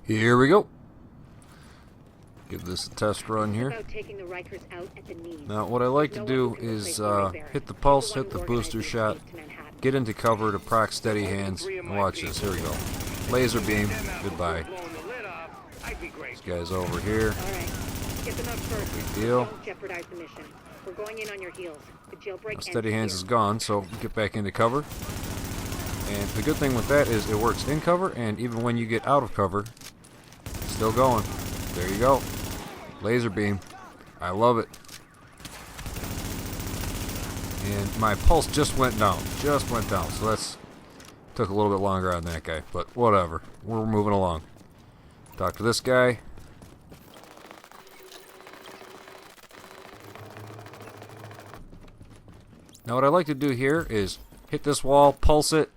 Here we go. Give this a test run here. Now, what I like to do is hit the pulse, hit the booster shot, get into cover to proc steady hands, and watch this. Here we go. Laser beam. Goodbye. This guy's over here. No big deal. Now, steady hands is gone, so get back into cover. And the good thing with that is it works in cover, and even when you get out of cover, it's still going. There you go. Laser beam. I love it. And my pulse just went down. Just went down. So that's took a little bit longer on that guy. But whatever. We're moving along. Talk to this guy. Now what I like to do here is hit this wall, pulse it,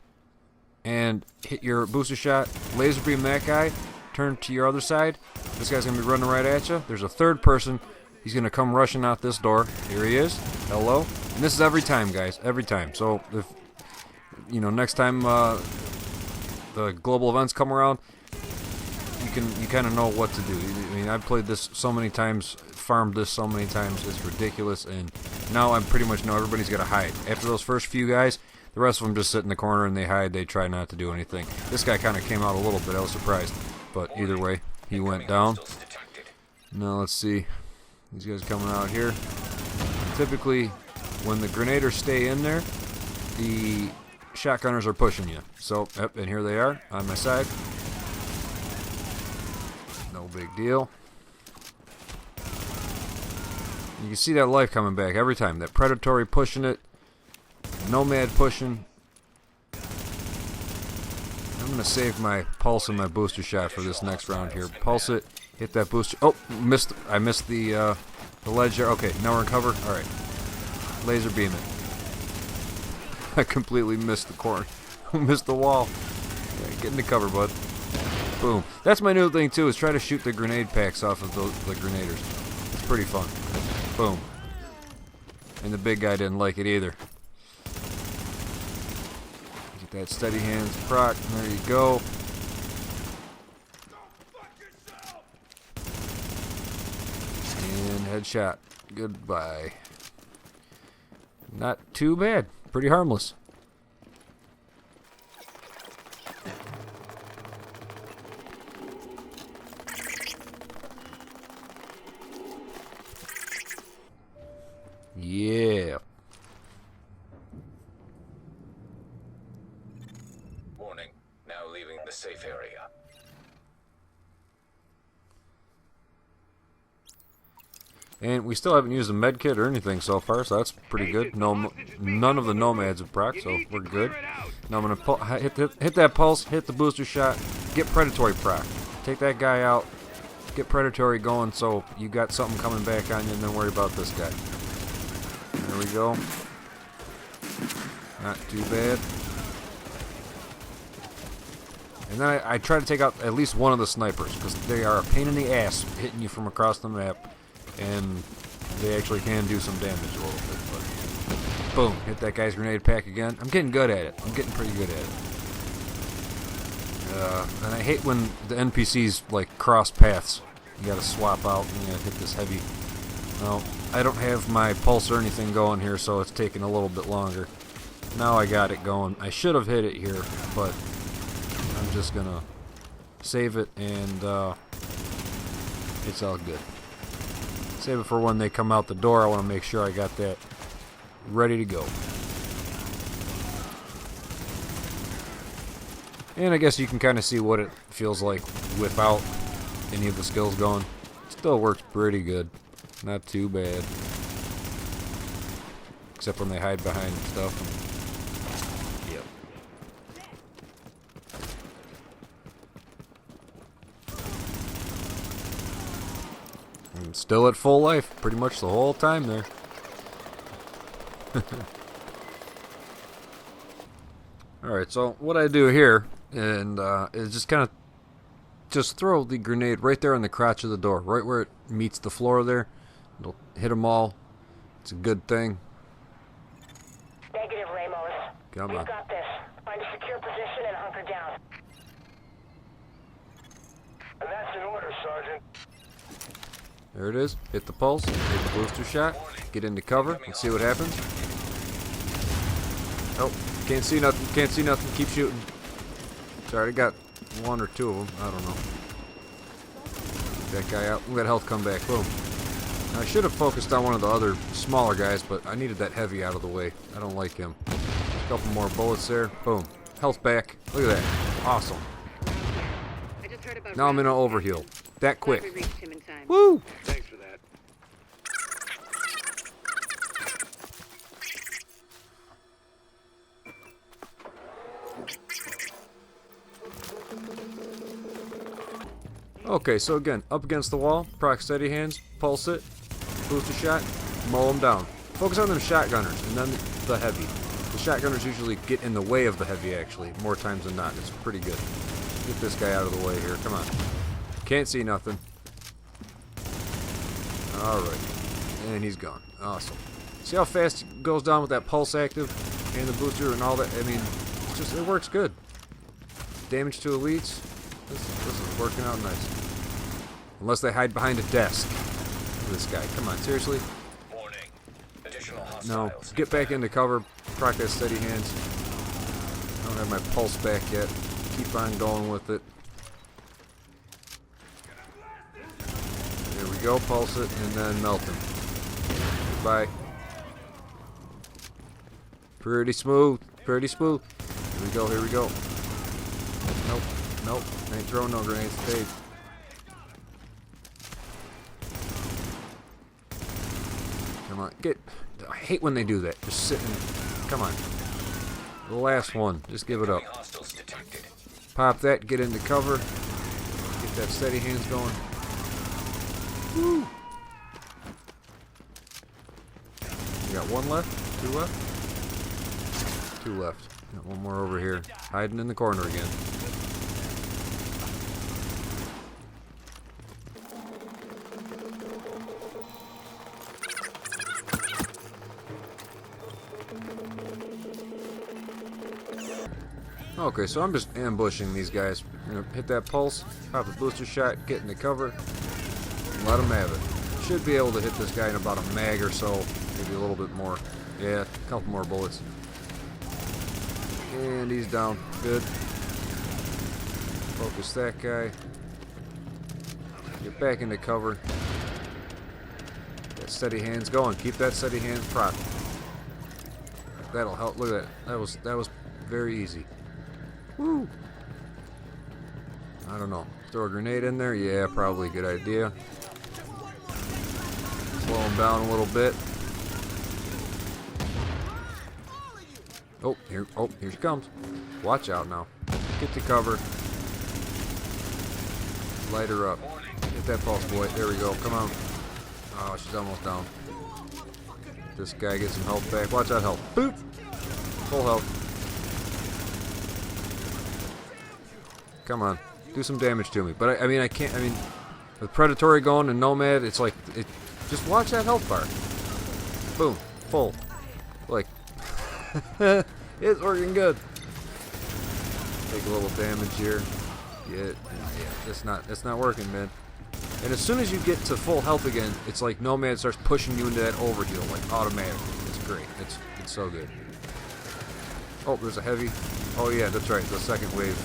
and hit your booster shot. Laser beam that guy. Turn to your other side. This guy's going to be running right at you. There's a third person. He's going to come rushing out this door. Here he is. Hello. And this is every time, guys. Every time. So, if, you know, next time the global events come around, you kind of know what to do. I mean, I've played this so many times, farmed this so many times. It's ridiculous. And now I pretty much know everybody's got to hide. After those first few guys, the rest of them just sit in the corner and they hide. They try not to do anything. This guy kind of came out a little bit. I was surprised. But either way, he went down. Now let's see. These guys coming out here. And typically, when the grenaders stay in there, the shotgunners are pushing you. So, yep, and here they are on my side. No big deal. You can see that life coming back every time. That predatory pushing it. Nomad pushing. I'm going to save my pulse and my booster shot for this next round here. Pulse it, hit that booster. Oh, missed! I missed the ledge there. Okay, now we're in cover. All right, laser beam it. I completely missed the corner. Missed the wall. Yeah, get into cover, bud. Boom. That's my new thing too. Is try to shoot the grenade packs off of the grenaders. It's pretty fun. Boom. And the big guy didn't like it either. That steady hands proc, and there you go. And headshot. Goodbye. Not too bad. Pretty harmless. Yeah. The safe area. And we still haven't used a med kit or anything so far, so that's pretty good. No, none of the nomads have proc, so we're good. Now I'm gonna hit that pulse, hit the booster shot, get predatory proc, take that guy out, get predatory going, so you got something coming back on you, and then worry about this guy. There we go. Not too bad. And then I try to take out at least one of the snipers, because they are a pain in the ass hitting you from across the map, and they actually can do some damage a little bit. But boom, hit that guy's grenade pack again. I'm getting good at it. I'm getting pretty good at it. And I hate when the NPCs like cross paths. You gotta swap out and you gotta hit this heavy. Well, I don't have my pulse or anything going here, so it's taking a little bit longer. Now I got it going. I should have hit it here, but I'm just gonna save it, and it's all good. Save it for when they come out the door. I want to make sure I got that ready to go. And I guess you can kind of see what it feels like without any of the skills going. Still works pretty good. Not too bad. Except when they hide behind stuff. Yep. I'm still at full life pretty much the whole time there. Alright, so what I do here and is just kind of just throw the grenade right there on the crotch of the door, right where it meets the floor there. It'll hit them all. It's a good thing. Negative, Ramos. Come on. We've got this. Find a secure position and hunker down. I'm that's an order, Sergeant. There it is. Hit the pulse. Hit the booster shot. Get into cover. Let's see what happens. Oh, can't see nothing. Can't see nothing. Keep shooting. Sorry, I got one or two of them. I don't know. That guy out. Let that health come back. Boom. I should have focused on one of the other smaller guys, but I needed that heavy out of the way. I don't like him. A couple more bullets there. Boom. Health back. Look at that. Awesome. Now I'm in an overheal. That quick. Woo! Thanks for that. Okay, so again, up against the wall, proc steady hands, pulse it, booster shot, mow them down. Focus on them shotgunners and then the heavy. The shotgunners usually get in the way of the heavy, actually, more times than not. It's pretty good. Get this guy out of the way here. Come on. Can't see nothing. Alright. And he's gone. Awesome. See how fast it goes down with that pulse active and the booster and all that? I mean, it's just, it works good. Damage to elites. This is working out nice. Unless they hide behind a desk. Look at this guy. Come on, seriously? Warning. Additional No. hostiles. Get back into cover. Proc that steady hands. I don't have my pulse back yet. Keep on going with it. There we go. Pulse it and then melt him. Goodbye. Pretty smooth. Pretty smooth. Here we go. Here we go. Nope. Nope. Ain't throwing no grenades today. Come on. Get. I hate when they do that. Just sit and. Come on. The last one. Just give it up. Hostiles detected. Pop that. Get into cover. Get that steady hands going. Woo! You got one left? Two left? Two left. Got one more over here. Hiding in the corner again. Okay, so I'm just ambushing these guys. I'm gonna hit that pulse, pop a booster shot, get into cover, and let them have it. Should be able to hit this guy in about a mag or so, maybe a little bit more. Yeah, a couple more bullets. And he's down. Good. Focus that guy. Get back into cover. That steady hands going. Keep that steady hand prop. That'll help. Look at that. That was very easy. Woo! I don't know. Throw a grenade in there? Yeah, probably a good idea. Slow him down a little bit. Oh, here she comes. Watch out now. Get to cover. Light her up. Get that pulse, boy. There we go. Come on. Oh, she's almost down. This guy gets some health back. Watch that health. Boop! Full health. Come on, do some damage to me. But I mean, I can't. I mean, with Predatory going and Nomad, it's like just watch that health bar. Boom, full. Like, it's working good. Take a little damage here. Yeah, that's not working, man. And as soon as you get to full health again, it's like Nomad starts pushing you into that overheal, like automatically. It's great. It's so good. Oh, there's a heavy. Oh yeah, that's right. The second wave.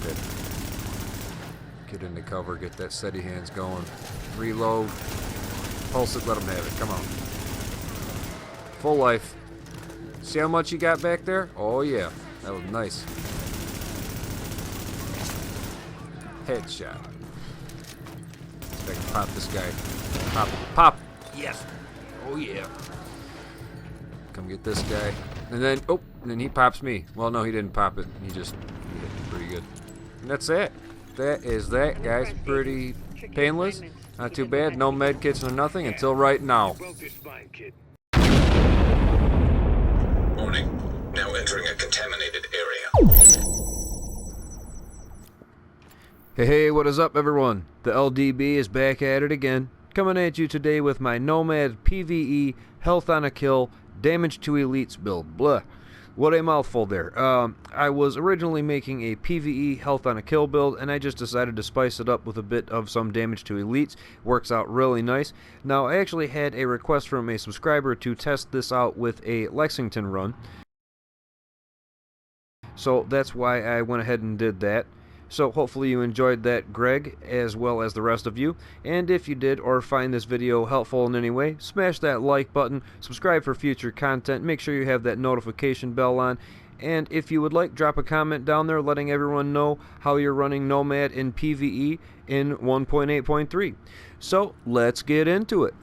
Okay. Get into cover, get that steady hands going. Reload. Pulse it, let them have it. Come on. Full life. See how much you got back there? Oh yeah. That was nice. Headshot. See if I can pop this guy. Pop. Pop! Yes! Oh yeah. Come get this guy. And then, oh, and then he pops me. Well, no, he didn't pop it. He just hit it pretty good. And that's it. That is that, guys. Pretty painless. Not too bad. No med kits or nothing until right now. Broke your spine, kid. Warning. Now entering a contaminated area. Hey, what is up, everyone? The LDB is back at it again. Coming at you today with my Nomad PvE Health on a Kill Damage to Elites build. Blah. What a mouthful there. I was originally making a PvE health on a kill build, and I just decided to spice it up with a bit of some damage to elites. Works out really nice. Now, I actually had a request from a subscriber to test this out with a Lexington run, so that's why I went ahead and did that. So hopefully you enjoyed that, Greg, as well as the rest of you. And if you did, or find this video helpful in any way, smash that like button, subscribe for future content, make sure you have that notification bell on, and if you would like, drop a comment down there letting everyone know how you're running Nomad in PvE in 1.8.3. So let's get into it.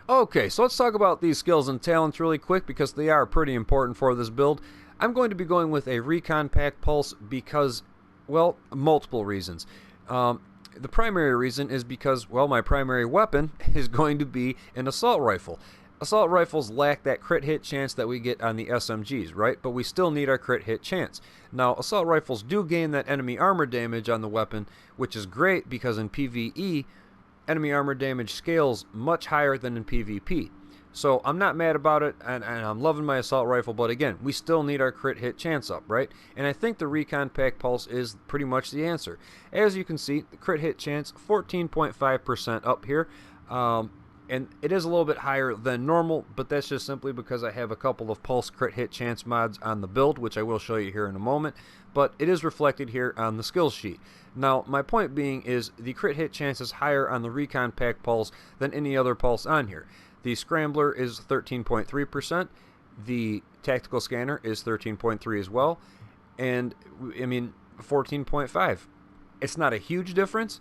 Okay, so let's talk about these skills and talents really quick because they are pretty important for this build. I'm going to be going with a Recon Pack Pulse because, well, multiple reasons. The primary reason is because, well, my primary weapon is going to be an assault rifle. Assault rifles lack that crit hit chance that we get on the SMGs, right? But we still need our crit hit chance. Now, assault rifles do gain that enemy armor damage on the weapon, which is great because in PvE, enemy armor damage scales much higher than in PvP. So I'm not mad about it, and I'm loving my assault rifle, but again, we still need our crit hit chance up, right? And I think the Recon Pack Pulse is pretty much the answer. As you can see, the crit hit chance, 14.5% up here, and it is a little bit higher than normal, but that's just simply because I have a couple of Pulse crit hit chance mods on the build, which I will show you here in a moment, but it is reflected here on the skills sheet. Now, my point being is the crit hit chance is higher on the Recon Pack Pulse than any other Pulse on here. The Scrambler is 13.3%, the Tactical Scanner is 13.3 as well, and, I mean, 14.5. It's not a huge difference,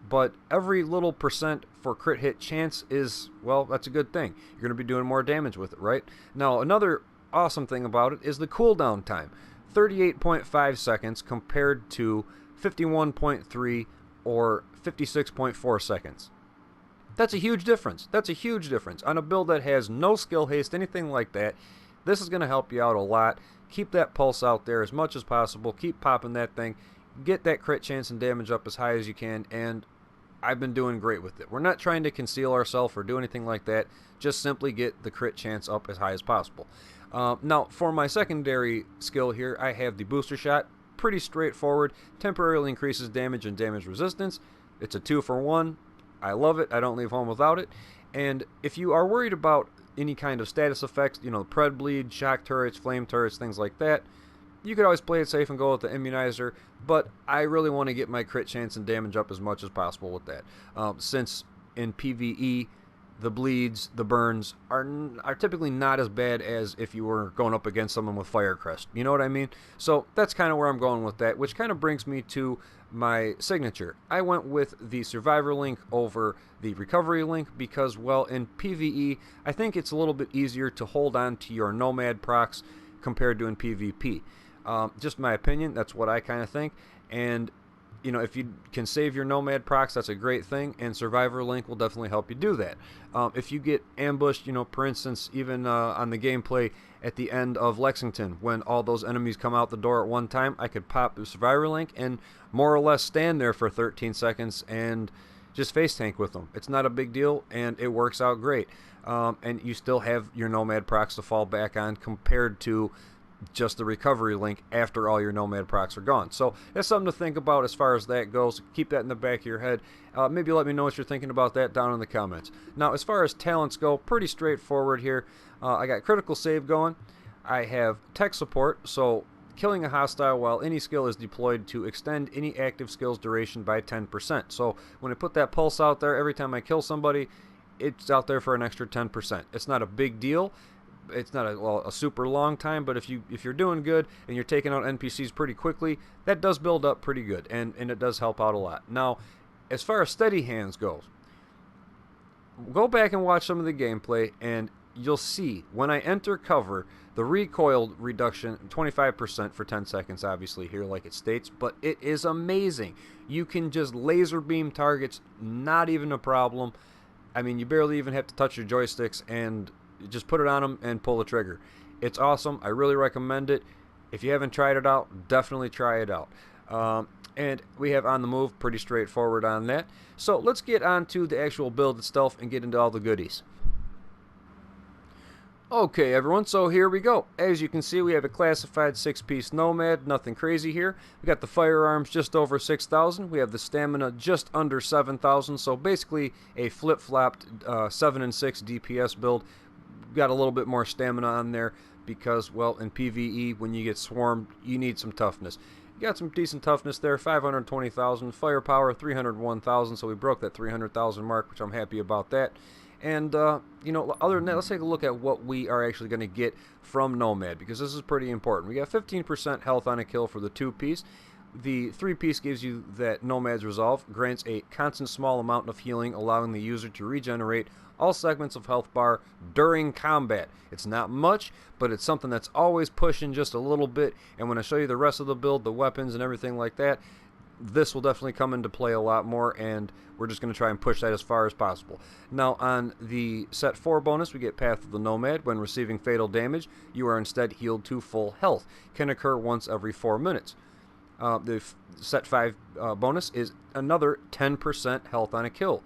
but every little percent for crit hit chance is, well, that's a good thing. You're going to be doing more damage with it, right? Now, another awesome thing about it is the cooldown time. 38.5 seconds compared to 51.3 or 56.4 seconds. That's a huge difference. That's a huge difference. On a build that has no skill haste, anything like that, this is going to help you out a lot. Keep that pulse out there as much as possible. Keep popping that thing. Get that crit chance and damage up as high as you can, and I've been doing great with it. We're not trying to conceal ourselves or do anything like that. Just simply get the crit chance up as high as possible. Now, for my secondary skill here, I have the Booster Shot. Pretty straightforward. Temporarily increases damage and damage resistance. It's a 2-for-1. I love it. I don't leave home without it. And if you are worried about any kind of status effects, you know, Pred Bleed, shock turrets, flame turrets, things like that, you could always play it safe and go with the immunizer, but I really want to get my crit chance and damage up as much as possible with that. Since in PvE, the bleeds, the burns are typically not as bad as if you were going up against someone with Firecrest. You know what I mean? So that's kind of where I'm going with that, which kind of brings me to my signature. I went with the Survivor link over the Recovery link because, well, in PvE, I think it's a little bit easier to hold on to your Nomad procs compared to in PvP. Just my opinion, that's what I kind of think. And you know, if you can save your Nomad procs, that's a great thing, and Survivor Link will definitely help you do that. If you get ambushed, you know, for instance, even on the gameplay at the end of Lexington, when all those enemies come out the door at one time, I could pop the Survivor Link and more or less stand there for 13 seconds and just face tank with them. It's not a big deal, and it works out great. And you still have your Nomad procs to fall back on compared to just the Recovery link after all your Nomad procs are gone. So that's something to think about as far as that goes. Keep that in the back of your head. Maybe let me know what you're thinking about that down in the comments. Now, as far as talents go, pretty straightforward here. I got Critical Save going. I have Tech Support, so killing a hostile while any skill is deployed to extend any active skill's duration by 10%. So when I put that pulse out there, every time I kill somebody, it's out there for an extra 10%. It's not a big deal. It's not a super long time, but if you're doing good and you're taking out NPCs pretty quickly, that does build up pretty good, and it does help out a lot. Now, as far as steady hands goes, go back and watch some of the gameplay, and you'll see when I enter cover, the recoil reduction 25% for 10 seconds, obviously here like it states, but it is amazing. You can just laser beam targets, not even a problem. I mean, you barely even have to touch your joysticks, and you just put it on them and pull the trigger. It's awesome. I really recommend it. If you haven't tried it out, definitely try it out. And we have On the Move, pretty straightforward on that. So let's get on to the actual build itself and get into all the goodies. Okay, everyone, so here we go. As you can see, we have a classified 6-piece Nomad, nothing crazy here. We got the firearms just over 6,000. We have the stamina just under 7,000, so basically a flip-flopped 7 and 6 DPS build. Got a little bit more stamina on there because, well, in PvE, when you get swarmed, you need some toughness. You got some decent toughness there, 520,000. Firepower, 301,000, so we broke that 300,000 mark, which I'm happy about that. And, you know, other than that, let's take a look at what we are actually going to get from Nomad, because this is pretty important. We got 15% health on a kill for the 2-piece. The 3-piece gives you that Nomad's Resolve, grants a constant small amount of healing, allowing the user to regenerate all segments of health bar during combat. It's not much, but it's something that's always pushing just a little bit, and when I show you the rest of the build, the weapons and everything like that, this will definitely come into play a lot more, and we're just going to try and push that as far as possible. Now, on the set 4 bonus, we get Path of the Nomad. When receiving fatal damage, you are instead healed to full health. Can occur once every 4 minutes. The set 5 bonus is another 10% health on a kill.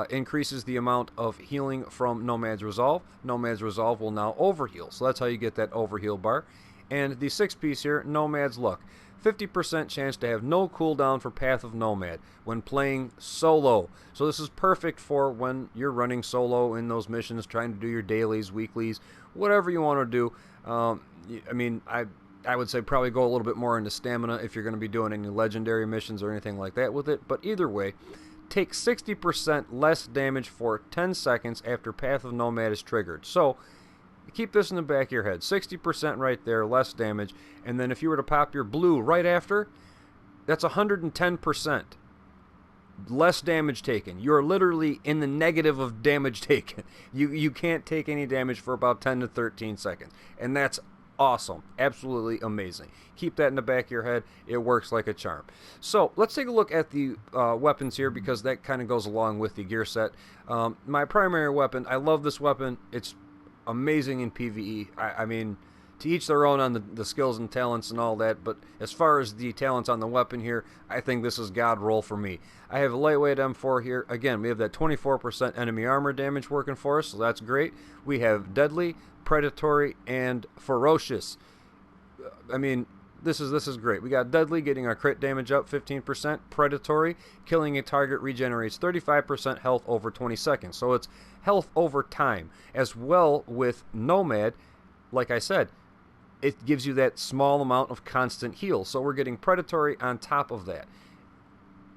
Increases the amount of healing from Nomad's Resolve. Nomad's Resolve will now overheal, so that's how you get that overheal bar. And the 6-piece here, Nomad's Luck. 50% chance to have no cooldown for Path of Nomad when playing solo. So this is perfect for when you're running solo in those missions, trying to do your dailies, weeklies, whatever you want to do. I mean, I would say probably go a little bit more into stamina if you're going to be doing any legendary missions or anything like that with it. But either way, take 60% less damage for 10 seconds after Path of Nomad is triggered. So keep this in the back of your head. 60% right there, less damage. And then if you were to pop your blue right after, that's 110% less damage taken. You're literally in the negative of damage taken. You can't take any damage for about 10 to 13 seconds. And that's awesome. Absolutely amazing. Keep that in the back of your head. It works like a charm. So let's take a look at the weapons here, because that kind of goes along with the gear set. My primary weapon, I love this weapon. It's amazing in PvE. I mean, to each their own on the skills and talents and all that, but as far as the talents on the weapon here, I think this is god roll for me. I have a lightweight M4 here. Again, we have that 24% enemy armor damage working for us, so that's great. We have deadly, predatory, and ferocious. I mean, this is great. We got deadly, getting our crit damage up 15%. Predatory, killing a target regenerates 35% health over 20 seconds. So it's health over time. As well with Nomad, like I said, it gives you that small amount of constant heal. So we're getting predatory on top of that.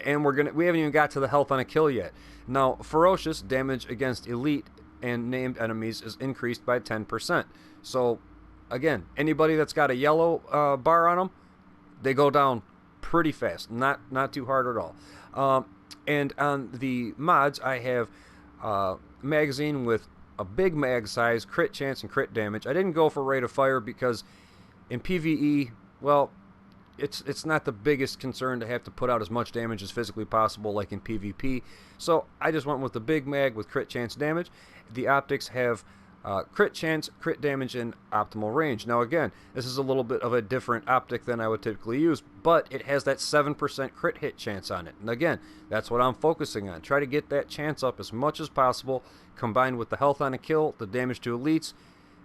And we haven't even got to the health on a kill yet. Now, ferocious, damage against elite and named enemies is increased by 10%. So again, anybody that's got a yellow bar on them, they go down pretty fast. Not too hard at all. And on the mods, I have magazine with a big mag size, crit chance, and crit damage. I didn't go for rate of fire because in PvE, well, it's not the biggest concern to have to put out as much damage as physically possible like in PvP. So I just went with the big mag with crit chance damage. The optics have crit chance, crit damage, and optimal range. Now again, this is a little bit of a different optic than I would typically use, but it has that 7% crit hit chance on it. And again, that's what I'm focusing on. Try to get that chance up as much as possible, combined with the health on a kill, the damage to elites,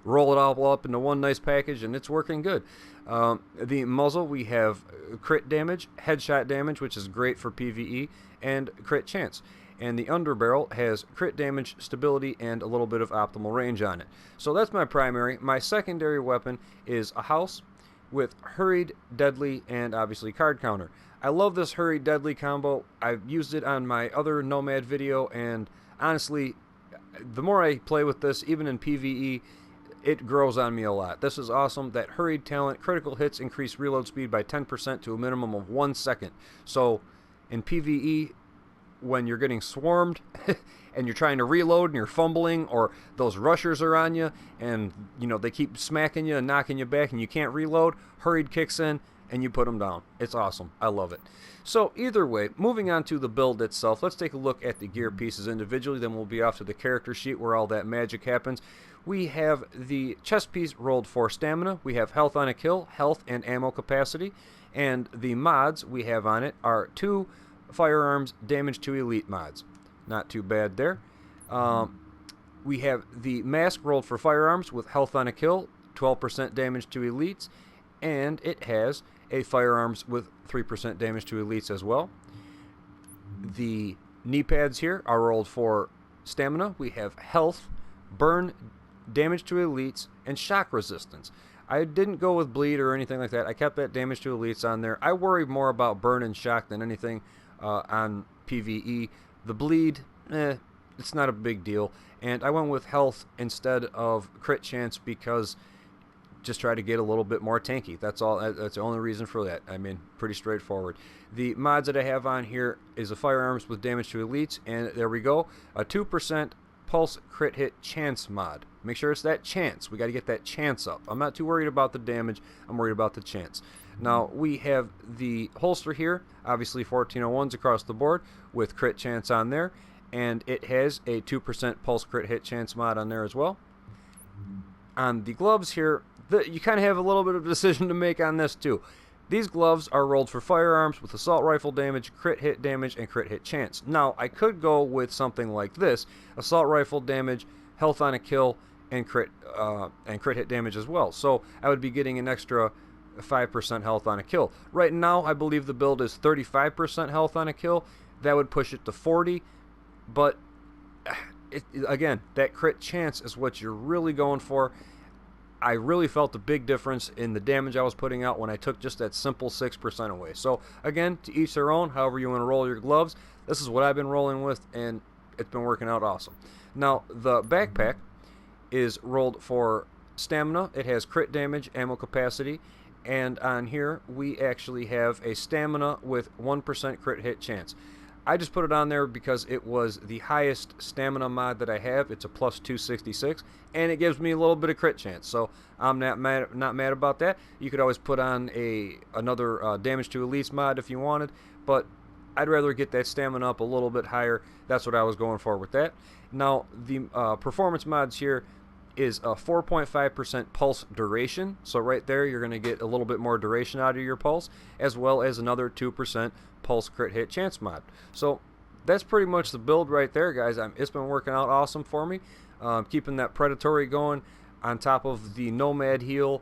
roll it all up into one nice package, and it's working good. The muzzle, we have crit damage, headshot damage, which is great for PvE, and crit chance. And the underbarrel has crit damage, stability, and a little bit of optimal range on it. So that's my primary. My secondary weapon is a house with hurried, deadly, and obviously card counter. I love this hurried, deadly combo. I've used it on my other Nomad video, and honestly, the more I play with this, even in PvE, it grows on me a lot. This is awesome. That hurried talent, critical hits increase reload speed by 10% to a minimum of 1 second. So in PvE, when you're getting swarmed and you're trying to reload and you're fumbling, or those rushers are on you and they keep smacking you and knocking you back and you can't reload, hurried kicks in and you put them down. It's awesome. I love it. So either way, moving on to the build itself, let's take a look at the gear pieces individually, then we'll be off to the character sheet where all that magic happens. We have the chest piece rolled for stamina. We have health on a kill, health and ammo capacity. And the mods we have on it are 2 firearms damage to elite mods. Not too bad there. We have the mask rolled for firearms with health on a kill, 12% damage to elites, and it has a firearms with 3% damage to elites as well. The knee pads here are rolled for stamina. We have health, burn, damage to elites, and shock resistance. I didn't go with bleed or anything like that. I kept that damage to elites on there. I worry more about burn and shock than anything on PvE. The bleed, it's not a big deal. And I went with health instead of crit chance because just try to get a little bit more tanky. That's all. That's the only reason for that. I mean, pretty straightforward. The mods that I have on here is a firearms with damage to elites, and there we go, a 2% pulse crit hit chance mod. Make sure it's that chance. We got to get that chance up. I'm not too worried about the damage. I'm worried about the chance. Now we have the holster here, obviously 1401s across the board with crit chance on there, and it has a 2% pulse crit hit chance mod on there as well. On the gloves here, you kind of have a little bit of a decision to make on this too. These gloves are rolled for firearms with assault rifle damage, crit hit damage, and crit hit chance. Now, I could go with something like this: assault rifle damage, health on a kill, and crit hit damage as well. So I would be getting an extra 5% health on a kill. Right now, I believe the build is 35% health on a kill. That would push it to 40, but again, that crit chance is what you're really going for. I really felt a big difference in the damage I was putting out when I took just that simple 6% away. So again, to each their own, however you want to roll your gloves. This is what I've been rolling with, and it's been working out awesome. Now, the backpack is rolled for stamina. It has crit damage, ammo capacity, and on here we actually have a stamina with 1% crit hit chance. I just put it on there because it was the highest stamina mod that I have. It's a plus 266, and it gives me a little bit of crit chance, so I'm not mad about that. You could always put on another damage to elites mod if you wanted, but I'd rather get that stamina up a little bit higher. That's what I was going for with that. Now, the performance mods here is a 4.5% pulse duration, so right there you're going to get a little bit more duration out of your pulse, as well as another 2% pulse crit hit chance mod. So that's pretty much the build right there, guys. It's been working out awesome for me, keeping that predatory going on top of the nomad heal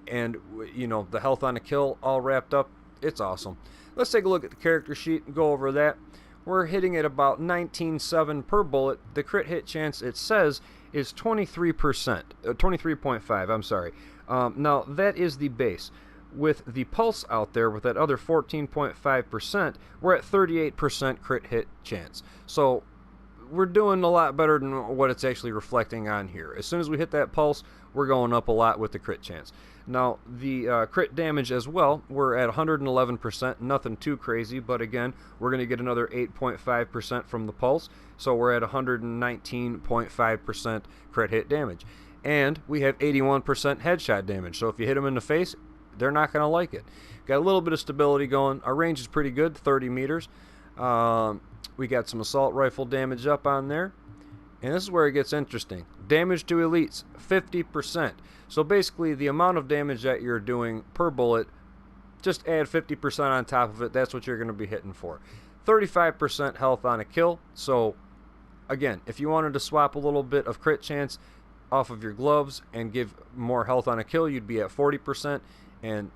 and, you know, the health on a kill all wrapped up. It's awesome. Let's take a look at the character sheet and go over that. We're hitting at about 19.7 per bullet. The crit hit chance, it says, is 23%, 23.5, I'm sorry. Now, that is the base. With the pulse out there, with that other 14.5%, we're at 38% crit hit chance. So, we're doing a lot better than what it's actually reflecting on here. As soon as we hit that pulse, we're going up a lot with the crit chance. Now, the crit damage as well, we're at 111%, nothing too crazy, but again, we're going to get another 8.5% from the pulse, so we're at 119.5% crit hit damage. And we have 81% headshot damage, so if you hit them in the face, they're not going to like it. Got a little bit of stability going. Our range is pretty good, 30 meters. We got some assault rifle damage up on there. And this is where it gets interesting. Damage to elites, 50%. So basically, the amount of damage that you're doing per bullet, just add 50% on top of it. That's what you're going to be hitting for. 35% health on a kill. So, again, if you wanted to swap a little bit of crit chance off of your gloves and give more health on a kill, you'd be at 40%. And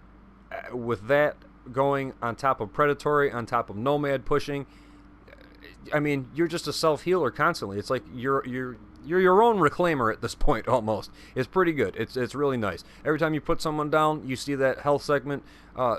with that going on top of predatory, on top of nomad pushing, I mean, you're just a self-healer constantly. It's like you're your own reclaimer at this point almost. It's pretty good. It's really nice. Every time you put someone down, you see that health segment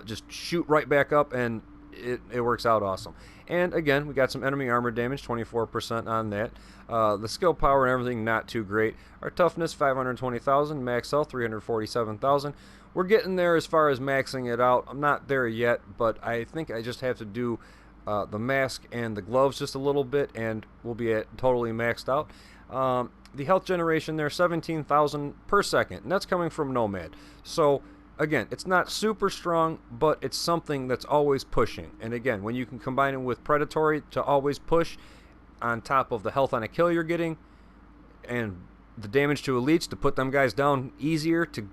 just shoot right back up, and it works out awesome. And again, we got some enemy armor damage, 24% on that. The skill power and everything, not too great. Our toughness, 520,000. Max health, 347,000. We're getting there as far as maxing it out. I'm not there yet, but I think I just have to do the mask and the gloves just a little bit, and we'll be at totally maxed out. The health generation there, 17,000 per second, and that's coming from Nomad. So again, it's not super strong, but it's something that's always pushing. And again, when you can combine it with predatory to always push on top of the health on a kill you're getting, and the damage to elites to put them guys down easier to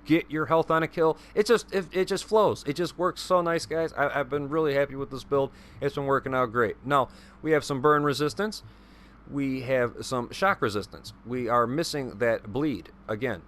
get your health on a kill, it just flows. It just works so nice, guys. I've been really happy with this build. It's been working out great. Now, we have some burn resistance. we have some shock resistance. We are missing that bleed. Again,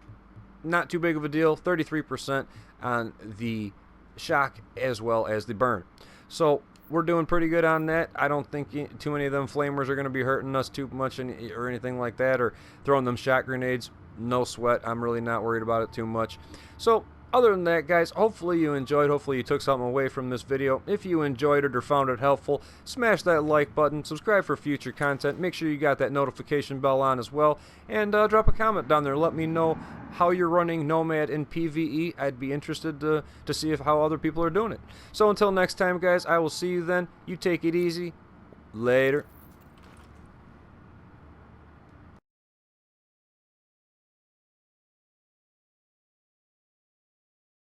not too big of a deal, 33% on the shock as well as the burn. So we're doing pretty good on that. I don't think too many of them flamers are going to be hurting us too much or anything like that, or throwing them shot grenades. No sweat. I'm really not worried about it too much. So other than that, guys, hopefully you enjoyed. Hopefully you took something away from this video. If you enjoyed it or found it helpful, smash that like button, subscribe for future content, make sure you got that notification bell on as well, and drop a comment down there. Let me know how you're running Nomad in PvE. I'd be interested to see how other people are doing it. So until next time, guys, I will see you then. You take it easy. Later.